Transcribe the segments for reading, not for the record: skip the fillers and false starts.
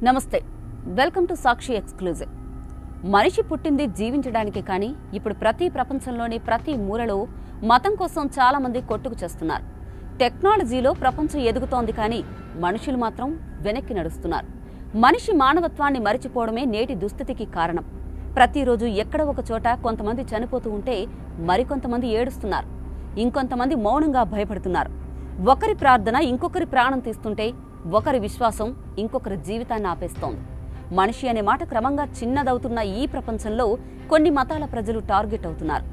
నమస్తే, welcome to Sakshi exclusive. మనిషి పుట్టింది జీవించడానికి, కానీ ఇప్పుడు ప్రపంచంలోని ప్రతి మూలలో మతం కోసం చాలా మంది కొట్టుకు చేస్తున్నారు. టెక్నాలజీలో ప్రపంచం ఎదుగుతోంది, కానీ మనుషులు మాత్రం వెనక్కి నడుస్తున్నారు. మనిషి మానవత్వాన్ని మరిచిపోవడమే నేటి దుస్థితికి కారణం. ప్రతిరోజు ఎక్కడ ఒక చోట కొంతమంది చనిపోతూ ఉంటే మరికొంతమంది ఏడుస్తున్నారు, ఇంకొంతమంది మౌనంగా భయపడుతున్నారు. ఒకరి ప్రార్థన ఇంకొకరి ప్రాణం తీస్తుంటే ఒకరి విశ్వాసం ఇంకొకరి జీవితాన్ని ఆపేస్తోంది. మనిషి అనే మాట క్రమంగా చిన్నదవుతున్న ఈ ప్రపంచంలో కొన్ని మతాల ప్రజలు టార్గెట్ అవుతున్నారు.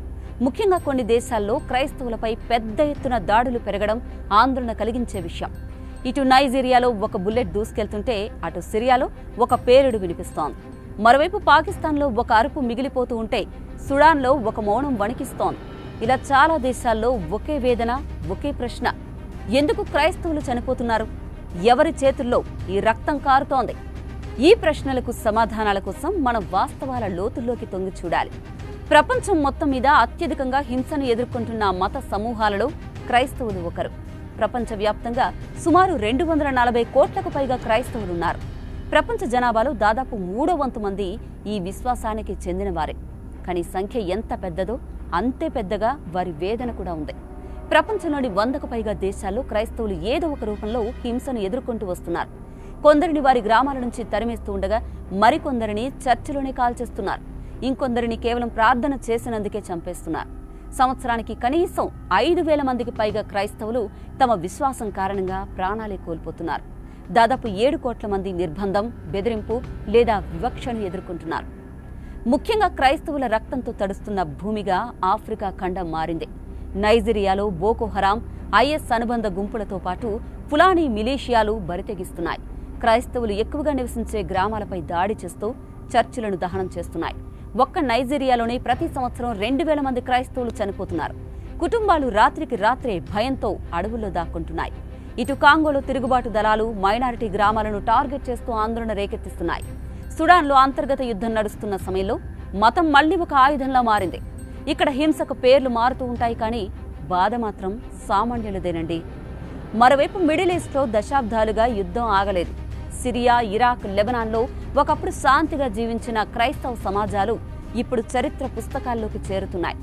ముఖ్యంగా కొన్ని దేశాల్లో క్రైస్తవులపై పెద్ద ఎత్తున దాడులు పెరగడం ఆందోళన కలిగించే విషయం. ఇటు నైజీరియాలో ఒక బుల్లెట్ దూసుకెళ్తుంటే అటు సిరియాలో ఒక పేలుడు వినిపిస్తోంది. మరోవైపు పాకిస్తాన్లో ఒక అరుపు మిగిలిపోతూ ఉంటే సుడాన్లో ఒక మౌనం వణికిస్తోంది. ఇలా చాలా దేశాల్లో ఒకే వేదన, ఒకే ప్రశ్న: ఎందుకు క్రైస్తవులు చనిపోతున్నారు? ఎవరి చేతుల్లో ఈ రక్తం కారుతోంది? ఈ ప్రశ్నలకు సమాధానాల కోసం మనం వాస్తవాల లోతుల్లోకి తొంగి చూడాలి. ప్రపంచం మొత్తం మీద అత్యధికంగా హింసను ఎదుర్కొంటున్న మత సమూహాలలో క్రైస్తవులు ఒకరు. ప్రపంచవ్యాప్తంగా సుమారు 240 కోట్లకు పైగా క్రైస్తవులున్నారు. ప్రపంచ జనాభాలో దాదాపు 3వ వంతు మంది ఈ విశ్వాసానికి చెందినవారే. కానీ సంఖ్య ఎంత పెద్దదో అంతే పెద్దగా వారి వేదన కూడా ఉంది. ప్రపంచంలోని 100కు పైగా దేశాల్లో క్రైస్తవులు ఏదో ఒక రూపంలో హింసను ఎదుర్కొంటూ వస్తున్నారు. కొందరిని వారి గ్రామాల నుంచి తరిమేస్తూ ఉండగా మరికొందరిని చర్చిలోనే కాల్చేస్తున్నారు. ఇంకొందరిని కేవలం ప్రార్థన చేసినందుకే చంపేస్తున్నారు. సంవత్సరానికి కనీసం 5,000 మందికి పైగా క్రైస్తవులు తమ విశ్వాసం కారణంగా ప్రాణాలే కోల్పోతున్నారు. దాదాపు 7 కోట్ల మంది నిర్బంధం, బెదిరింపు లేదా వివక్షను ఎదుర్కొంటున్నారు. ముఖ్యంగా క్రైస్తవుల రక్తంతో తడుస్తున్న భూమిగా ఆఫ్రికా ఖండం మారింది. నైజీరియాలో బోకో హరాం, ఐఎస్ అనుబంధ గుంపులతో పాటు ఫులానీ మిలీషియాలు బరితెగిస్తున్నాయి. క్రైస్తవులు ఎక్కువగా నివసించే గ్రామాలపై దాడి చేస్తూ చర్చిలను దహనం చేస్తున్నాయి. ఒక్క నైజీరియాలోనే ప్రతి సంవత్సరం 2,000 మంది క్రైస్తవులు చనిపోతున్నారు. కుటుంబాలు రాత్రికి రాత్రే భయంతో అడవుల్లో దాక్కుంటున్నాయి. ఇటు కాంగోలో తిరుగుబాటు దళాలు మైనారిటీ గ్రామాలను టార్గెట్ చేస్తూ ఆందోళన రేకెత్తిస్తున్నాయి. సుడాన్లో అంతర్గత యుద్ధం నడుస్తున్న సమయంలో మతం మళ్లీ ఒక ఆయుధంలా మారింది. ఇక్కడ హింసకు పేర్లు మారుతూ ఉంటాయి, కానీ బాధ మాత్రం సామాన్యులదేనండి. మరోవైపు మిడిల్ ఈస్ట్లో దశాబ్దాలుగా యుద్ధం ఆగలేదు. సిరియా, ఇరాక్, లెబనాన్లో ఒకప్పుడు శాంతిగా జీవించిన క్రైస్తవ సమాజాలు ఇప్పుడు చరిత్ర పుస్తకాల్లోకి చేరుతున్నాయి.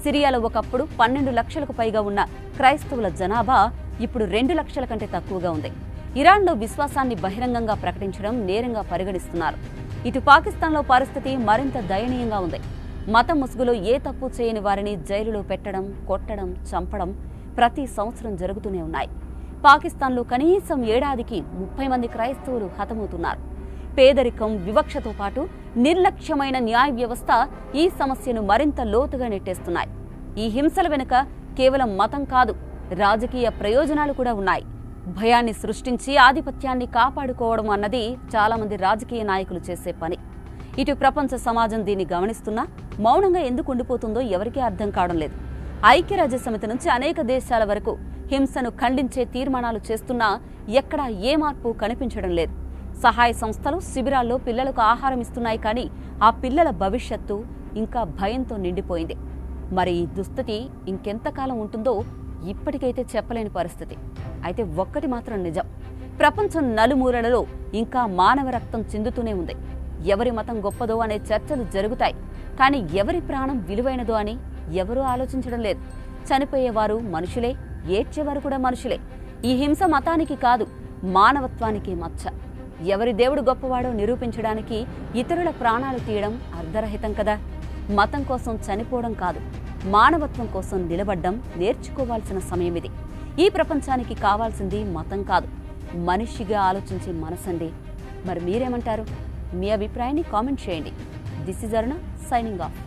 సిరియాలో ఒకప్పుడు 12 లక్షలకు పైగా ఉన్న క్రైస్తవుల జనాభా ఇప్పుడు 2 లక్షల కంటే తక్కువగా ఉంది. ఇరాన్లో విశ్వాసాన్ని బహిరంగంగా ప్రకటించడం నేరంగా పరిగణిస్తున్నారు. ఇటు పాకిస్తాన్లో పరిస్థితి మరింత దయనీయంగా ఉంది. మతం ముసుగులో ఏ తప్పు చేయని వారిని జైలులో పెట్టడం, కొట్టడం, చంపడం ప్రతి సంవత్సరం జరుగుతూనే ఉన్నాయి. పాకిస్తాన్లో కనీసం ఏడాదికి 30 మంది క్రైస్తవులు హతమవుతున్నారు. పేదరికం, వివక్షతో పాటు నిర్లక్ష్యమైన న్యాయ వ్యవస్థ ఈ సమస్యను మరింత లోతుగా నెట్టేస్తున్నాయి. ఈ హింసల వెనుక కేవలం మతం కాదు, రాజకీయ ప్రయోజనాలు కూడా ఉన్నాయి. భయాన్ని సృష్టించి ఆధిపత్యాన్ని కాపాడుకోవడం అన్నది చాలా మంది రాజకీయ నాయకులు చేసే పని. ఇటు ప్రపంచ సమాజం దీన్ని గమనిస్తున్నా మౌనంగా ఎందుకు ఉండిపోతుందో ఎవరికీ అర్థం కావడం లేదు. ఐక్యరాజ్యసమితి నుంచి అనేక దేశాల వరకు హింసను ఖండించే తీర్మానాలు చేస్తున్నా ఎక్కడా ఏ మార్పు కనిపించడం లేదు. సహాయ సంస్థలు శిబిరాల్లో పిల్లలకు ఆహారం ఇస్తున్నాయి, కానీ ఆ పిల్లల భవిష్యత్తు ఇంకా భయంతో నిండిపోయింది. మరి ఈ దుస్థితి ఇంకెంతకాలం ఉంటుందో ఇప్పటికైతే చెప్పలేని పరిస్థితి. అయితే ఒక్కటి మాత్రం నిజం: ప్రపంచం నలుమూలలలో ఇంకా మానవ రక్తం చిందుతూనే ఉంది. ఎవరి మతం గొప్పదో అనే చర్చలు జరుగుతాయి, కానీ ఎవరి ప్రాణం విలువైనదో అని ఎవరూ ఆలోచించడం లేదు. చనిపోయేవారు మనుషులే, ఏడ్చేవారు కూడా మనుషులే. ఈ హింస మతానికి కాదు, మానవత్వానికి మచ్చ. ఎవరి దేవుడు గొప్పవాడో నిరూపించడానికి ఇతరుల ప్రాణాలు తీయడం అర్ధరహితం కదా. మతం కోసం చనిపోవడం కాదు, మానవత్వం కోసం నిలబడ్డం నేర్చుకోవాల్సిన సమయం ఇది. ఈ ప్రపంచానికి కావాల్సింది మతం కాదు, మనిషిగా ఆలోచించే మనసండి. మరి మీరేమంటారు? మీ అభిప్రాయాన్ని కామెంట్ చేయండి. This is Aruna signing off.